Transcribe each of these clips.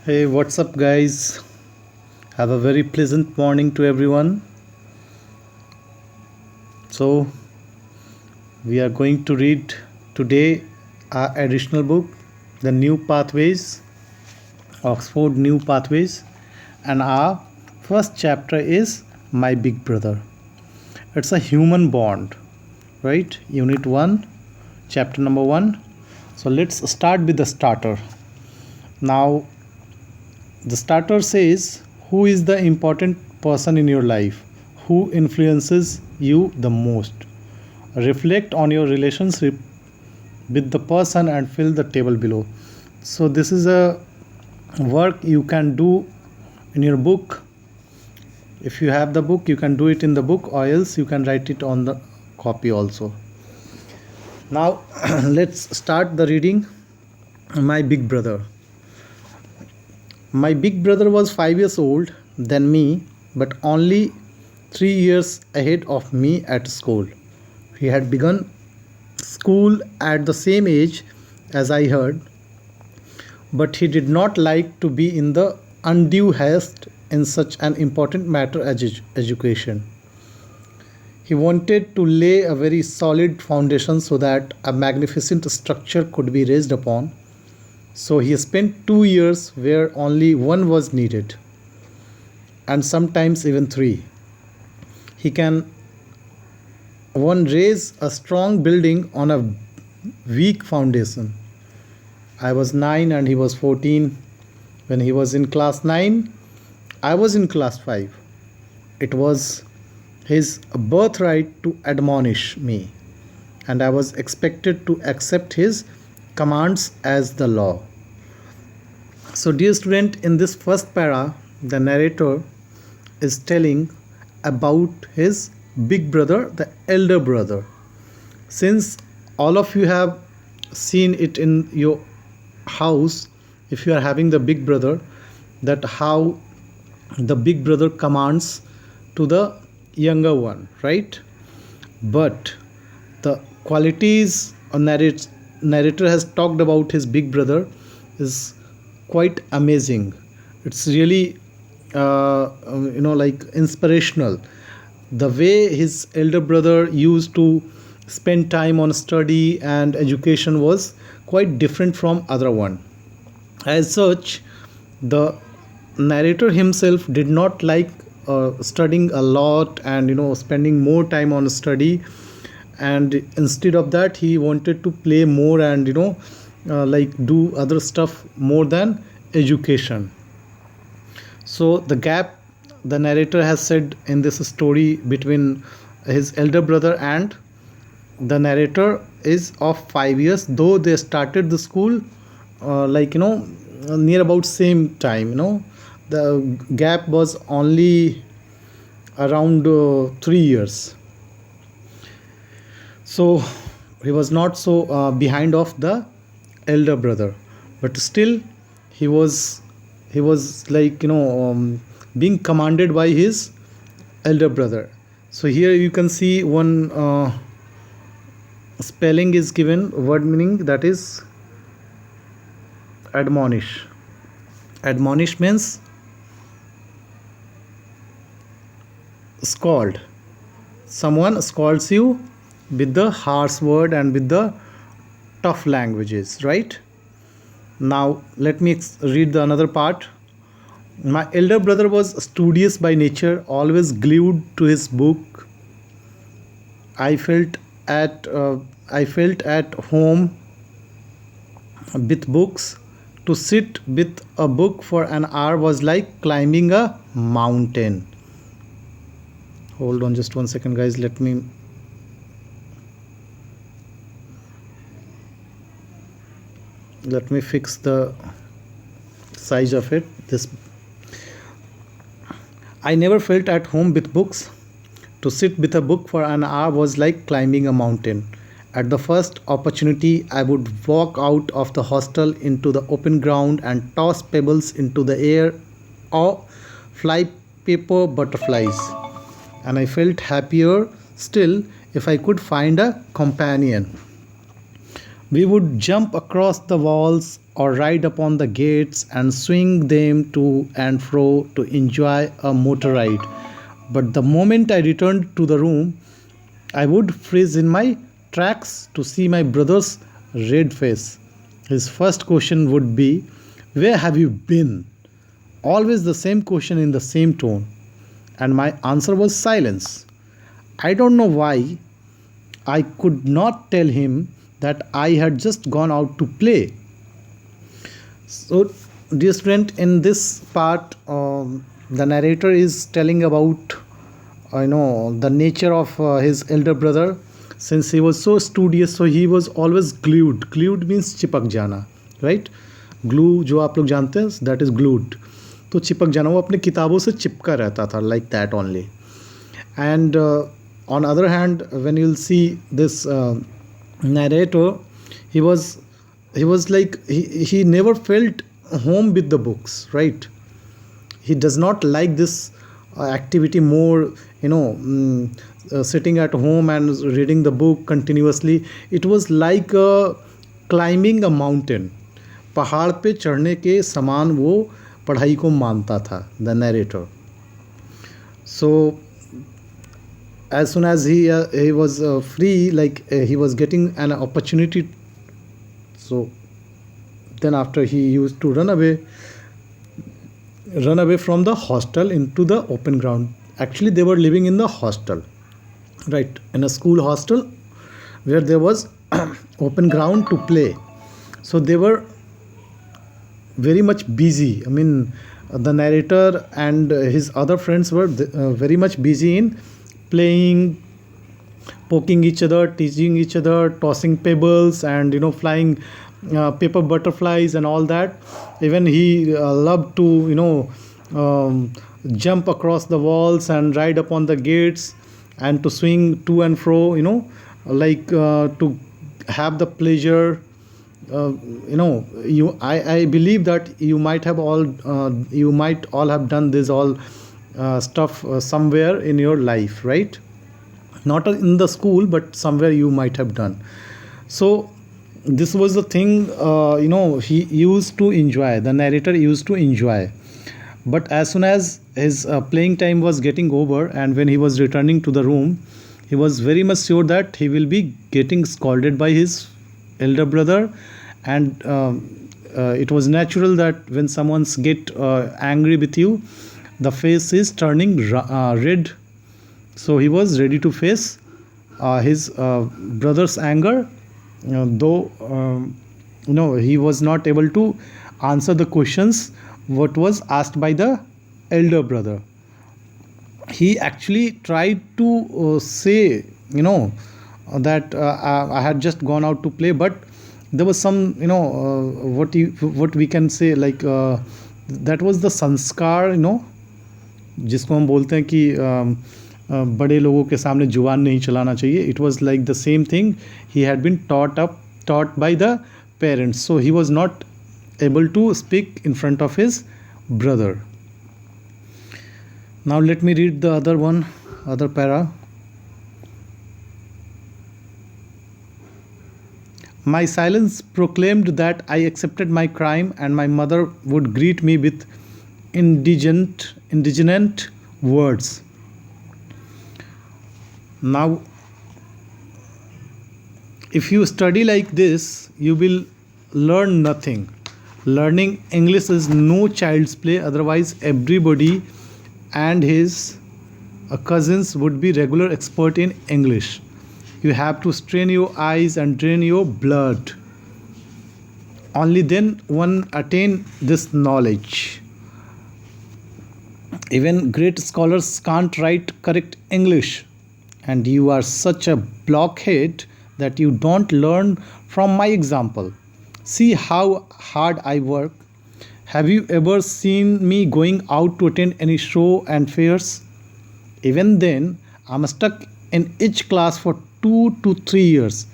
Hey, what's up, guys? Have a very pleasant morning to everyone. So, we are going to read today our additional book, The New Pathways, Oxford New Pathways, and our first chapter is My Big Brother. It's a human bond, right? Unit 1, chapter number 1. So, let's start with the starter. Now, the starter says, who is the important person in your life? Who influences you the most? Reflect on your relationship with the person and fill the table below. So, this is a work you can do in your book. If you have the book, you can do it in the book, or else you can write it on the copy also. Now, let's start the reading. My Big Brother. My big brother was 5 years old than me, but only 3 years ahead of me at school. He had begun school at the same age as I heard, but he did not like to be in the undue haste in such an important matter as education. He wanted to lay a very solid foundation so that a magnificent structure could be raised upon. So he spent 2 years where only one was needed, and sometimes even three. He can one raise a strong building on a weak foundation. I was 9 and he was 14. When he was in class 9, I was in class 5. It was his birthright to admonish me, and I was expected to accept his commands as the law. So, dear student, in this first para, the narrator is telling about his big brother, the elder brother. Since all of you have seen it in your house, if you are having the big brother, that how the big brother commands to the younger one, right? But the qualities a narrator has talked about his big brother is quite amazing. It's really like inspirational. The way his elder brother used to spend time on study and education was quite different from other one. As such, the narrator himself did not like studying a lot and spending more time on study, and instead of that he wanted to play more and like do other stuff more than education. So the gap the narrator has said in this story between his elder brother and the narrator is of 5 years, though they started the school near about same time. The gap was only around 3 years. So he was not so behind of the elder brother, but still he was being commanded by his elder brother. So here you can see one spelling is given, word meaning, that is admonish. Admonish means scold. Someone scolds you with the harsh word and with the tough languages, right? Now let me read the another part. My elder brother was studious by nature, always glued to his book. I felt at home with books. To sit with a book for an hour was like climbing a mountain. Hold on just 1 second, guys. Let me fix the size of it. This I never felt at home with books. To sit with a book for an hour was like climbing a mountain. At the first opportunity, I would walk out of the hostel into the open ground and toss pebbles into the air or fly paper butterflies. And I felt happier still if I could find a companion. We would jump across the walls or ride upon the gates and swing them to and fro to enjoy a motor ride. But the moment I returned to the room, I would freeze in my tracks to see my brother's red face. His first question would be, "Where have you been?" Always the same question in the same tone. And my answer was silence. I don't know why I could not tell him that I had just gone out to play. So, dear student, in this part, the narrator is telling about the nature of his elder brother. Since he was so studious, so he was always glued. Glued means चिपक जाना, right? Glue जो आप लोग जानते हैं, that is glued. तो चिपक जाना, वो अपने किताबों से चिपका रहता था, like that only. And on other hand, when you'll see this narrator, he was like he never felt home with the books, right? He does not like this activity more, sitting at home and reading the book continuously. It was like climbing a mountain. पहाड़ पे चढ़ने के समान वो पढ़ाई को मानता था, the narrator. So as soon as he was free, like he was getting an opportunity, so then after he used to run away from the hostel into the open ground. Actually, they were living in the hostel, right, in a school hostel where there was open ground to play. So they were very much busy. I mean, the narrator and his other friends were very much busy in playing, poking each other, teasing each other, tossing pebbles, and flying paper butterflies and all that. Even he loved to jump across the walls and ride upon the gates and to swing to and fro, like to have the pleasure. I believe that you might all have done this all stuff somewhere in your life, right? Not in the school, but somewhere you might have done. So this was the thing, he used to enjoy, the narrator used to enjoy. But as soon as his playing time was getting over and when he was returning to the room, he was very much sure that he will be getting scolded by his elder brother. And it was natural that when someone's get angry with you, the face is turning red. So he was ready to face his brother's anger, though he was not able to answer the questions what was asked by the elder brother. He actually tried to say that I had just gone out to play, but there was some what we can say, like that was the sanskar, जिसको हम बोलते हैं कि बड़े लोगों के सामने जुबान नहीं चलाना चाहिए. It was like the same thing he had been taught by the parents. So he was not able to speak in front of his brother. Now let me read the other para. My silence proclaimed that I accepted my crime, and my mother would greet me with indignant words. Now, if you study like this, you will learn nothing. Learning English is no child's play, otherwise everybody and his cousins would be regular expert in English. You have to strain your eyes and drain your blood. Only then one attain this knowledge. Even great scholars can't write correct English. And you are such a blockhead that you don't learn from my example. See how hard I work. Have you ever seen me going out to attend any show and fairs? Even then, I'm stuck in each class for 2 to 3 years.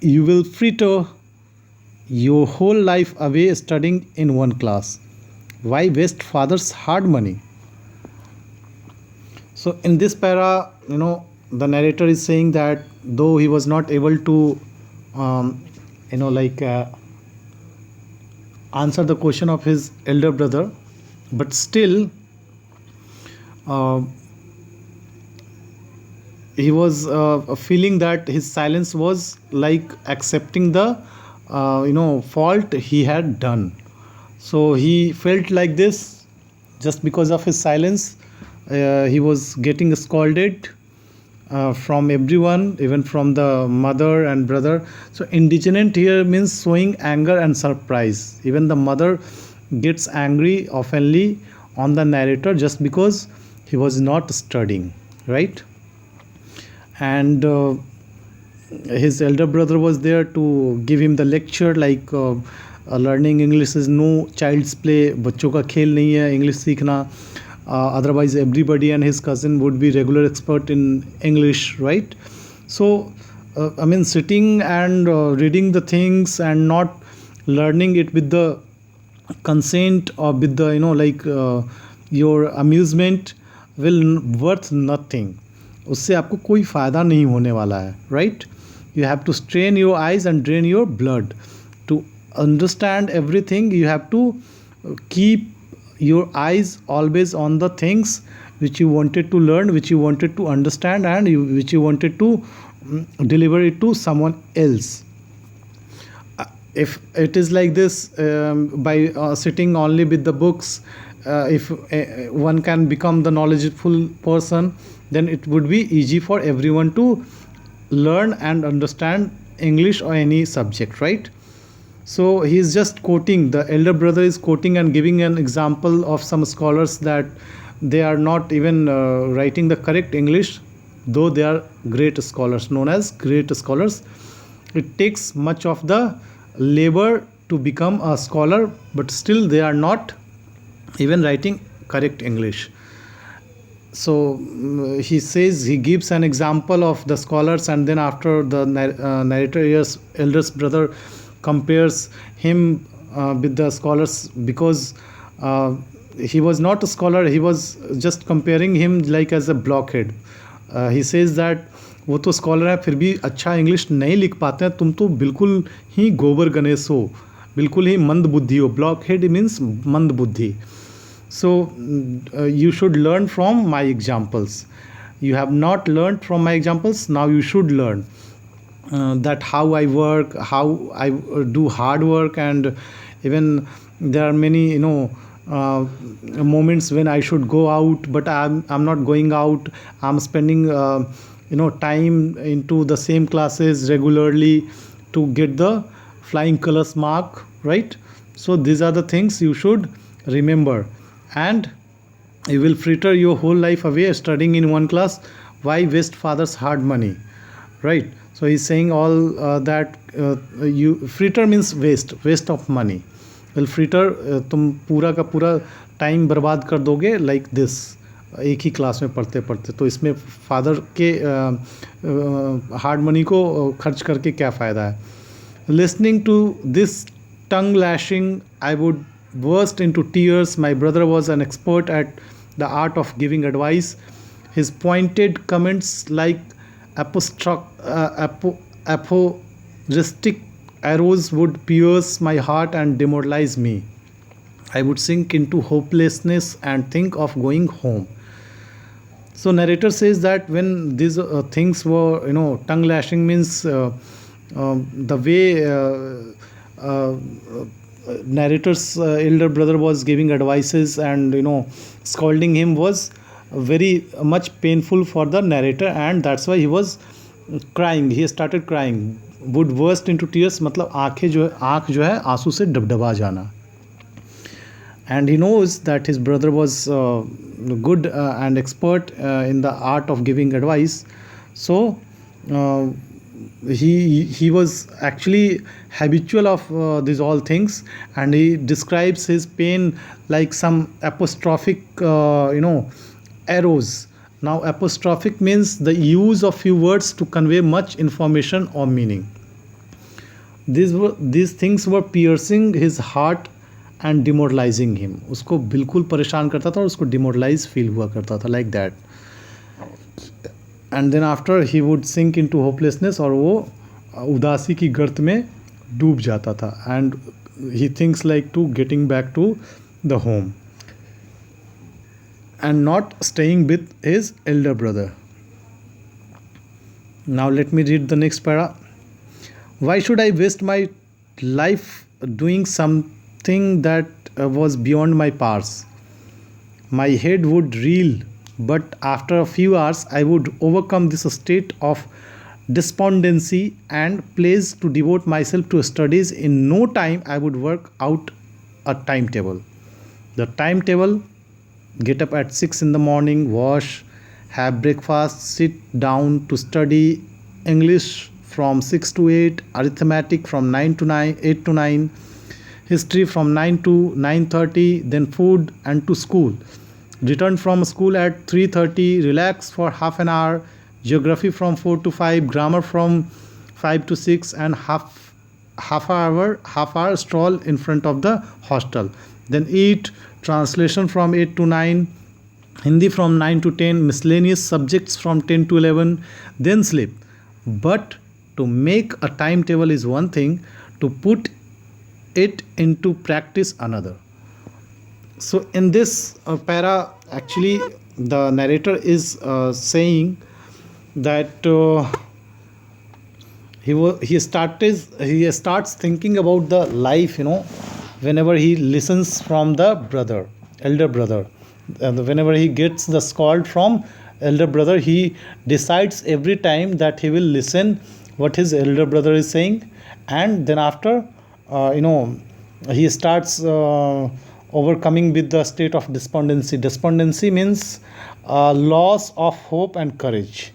You will fritter your whole life away studying in one class. Why waste father's hard money? So in this para, the narrator is saying that though he was not able to, answer the question of his elder brother, but still uh, he was feeling that his silence was like accepting the fault he had done. So he felt like this just because of his silence. He was getting scolded from everyone, even from the mother and brother. So indignant here means showing anger and surprise. Even the mother gets angry oftenly on the narrator just because he was not studying, right? And his elder brother was there to give him the lecture like learning English is no child's play, बच्चों का खेल नहीं है English सीखना. Otherwise everybody and his cousin would be regular expert in English, right? So I mean, sitting and reading the things and not learning it with the consent or with the your amusement will worth nothing. उससे आपको कोई फ़ायदा नहीं होने वाला है, right? You have to strain your eyes and drain your blood to understand everything. You have to keep your eyes always on the things which you wanted to learn, which you wanted to understand, and which you wanted to deliver it to someone else. If it is like this, by sitting only with the books, if one can become the knowledgeful person, then it would be easy for everyone to learn and understand English or any subject, right? So he is just quoting, the elder brother is quoting and giving an example of some scholars that they are not even writing the correct English, though they are great scholars, known as great scholars. It takes much of the labor to become a scholar, but still they are not even writing correct English. So he says, he gives an example of the scholars, and then after the narrator, eldest brother compares him with the scholars, because he was not a scholar, he was just comparing him like as a blockhead. He says that वो तो scholar है फिर भी अच्छा English नहीं लिख पाते हैं, तुम तो बिल्कुल ही गोबर गणेश हो, बिल्कुल ही मंद बुद्धि हो. ब्लॉक हेड मीन्स मंद बुद्धि. So you should learn from my examples. You have not learned from my examples, now you should learn that how I work, how I do hard work, and even there are many moments when I should go out, but I'm not going out. I'm spending time into the same classes regularly to get the flying colors mark, right? So these are the things you should remember, and you will fritter your whole life away studying in one class. Why waste father's hard money, right? So he's saying all that you fritter means waste of money. Well, fritter तुम पूरा का पूरा time बर्बाद कर दोगे like this, एक ही class में पढ़ते पढ़ते. तो इसमें फादर के हार्ड मनी को खर्च करके क्या फ़ायदा है? Listening to this tongue lashing, I would burst into tears. My brother was an expert at the art of giving advice. His pointed comments like aphoristic arrows would pierce my heart and demoralize me. I would sink into hopelessness and think of going home. So narrator says that when these things were, tongue lashing means the way narrator's elder brother was giving advices and scolding him was very much painful for the narrator, and that's why he was crying. He started crying. Would burst into tears मतलब आँख जो है आंसू से डबडबा जाना. And he knows that his brother was good and expert in the art of giving advice. So he was actually habitual of these all things, and he describes his pain like some apostrophic arrows. Now apostrophic means the use of few words to convey much information or meaning. These things were piercing his heart and demoralizing him. उसको बिल्कुल परेशान करता था और उसको demoralize feel हुआ करता था like that. And then after he would sink into hopelessness, और वो उदासी की गर्त में डूब जाता था. And he thinks like to getting back to the home and not staying with his elder brother. Now let me read the next para. Why should I waste my life doing something that was beyond my powers? My head would reel, but after a few hours, I would overcome this state of despondency and place to devote myself to studies. In no time, I would work out a timetable. The timetable: get up at 6 in the morning, wash, have breakfast, sit down to study English from 6 to 8, arithmetic from 9 to 9, 8 to 9, history from 9 to 9:30, then food and to school. Return from school at 3:30, relax for half an hour, geography from 4 to 5, grammar from 5 to 6, and half hour stroll in front of the hostel. Then eat, translation from 8 to 9, Hindi from 9 to 10, miscellaneous subjects from 10 to 11, then sleep. But to make a timetable is one thing, to put it into practice another. So in this para, actually the narrator is saying that he starts thinking about the life, whenever he listens from the elder brother, and whenever he gets the scold from elder brother, he decides every time that he will listen what his elder brother is saying. And then after, he starts overcoming with the state of despondency means loss of hope and courage,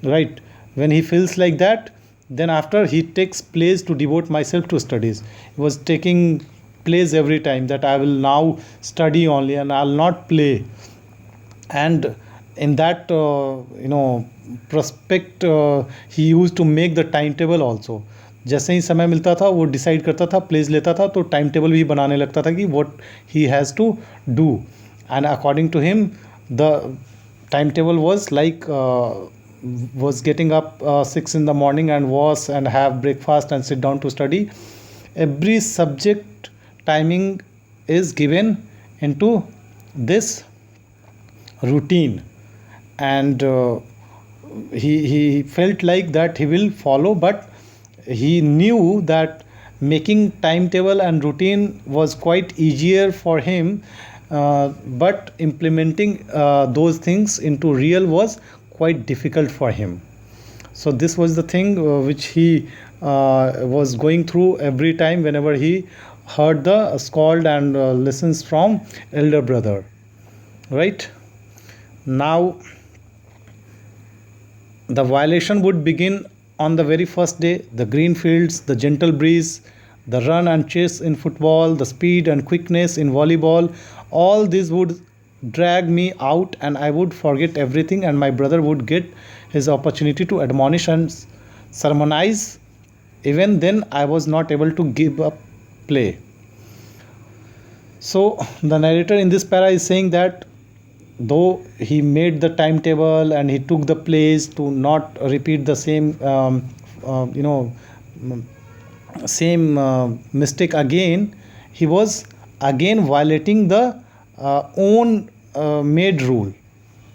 right? When he feels like that, then after he takes place to devote myself to studies. He was taking place every time that I will now study only and I'll not play. And in that prospect, he used to make the timetable also. जैसे ही समय मिलता था वो decide करता था, place लेता था, तो टाइम टेबल भी बनाने लगता था कि what he has to do. And according to him the time table was like was getting up 6 in the morning and wash and have breakfast and sit down to study. Every subject timing is given into this routine, and he felt like that he will follow, but he knew that making timetable and routine was quite easier for him, but implementing those things into real was quite difficult for him. So this was the thing which he was going through every time whenever he heard the scold and listens from elder brother, right? Now the violation would begin on the very first day. The green fields, the gentle breeze, the run and chase in football, the speed and quickness in volleyball, all this would drag me out, and I would forget everything, and my brother would get his opportunity to admonish and sermonize. Even then I was not able to give up play. So the narrator in this para is saying that though he made the timetable and he took the place to not repeat the same same mistake again, he was again violating the own made rule.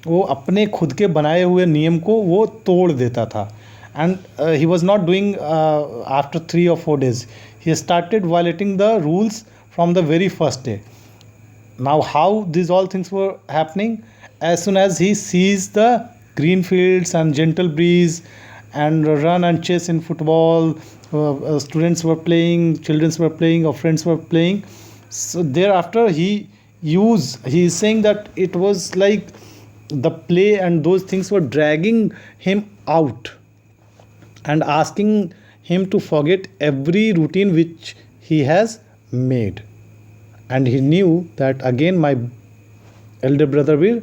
वो अपने खुद के बनाए हुए नियम को वो तोड़ देता था. And he was not doing after 3 or 4 days. He started violating the rules from the very first day. Now how these all things were happening? As soon as he sees the green fields and gentle breeze and run and chase in football, students were playing, children were playing, or friends were playing. So thereafter he is saying that it was like the play and those things were dragging him out and asking him to forget every routine which he has made. And he knew that again my elder brother will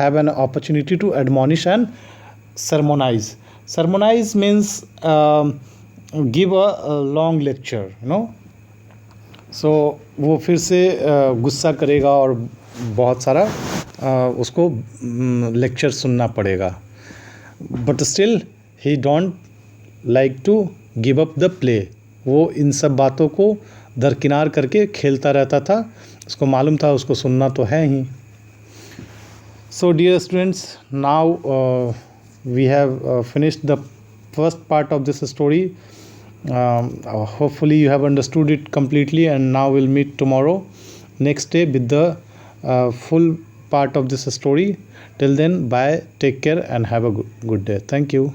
have an opportunity to admonish and sermonize. Sermonize means give a long lecture, सो वो फिर से गुस्सा करेगा और बहुत सारा उसको lecture सुनना पड़ेगा. But still he don't like to give up the play. वो इन सब बातों को दरकिनार करके खेलता रहता था, उसको मालूम था उसको सुनना तो है ही। So dear students, now we have finished the first part of this story. Hopefully you have understood it completely, and now we'll meet tomorrow next day with the full part of this story. Till then, bye, take care, and have a good day. Thank you.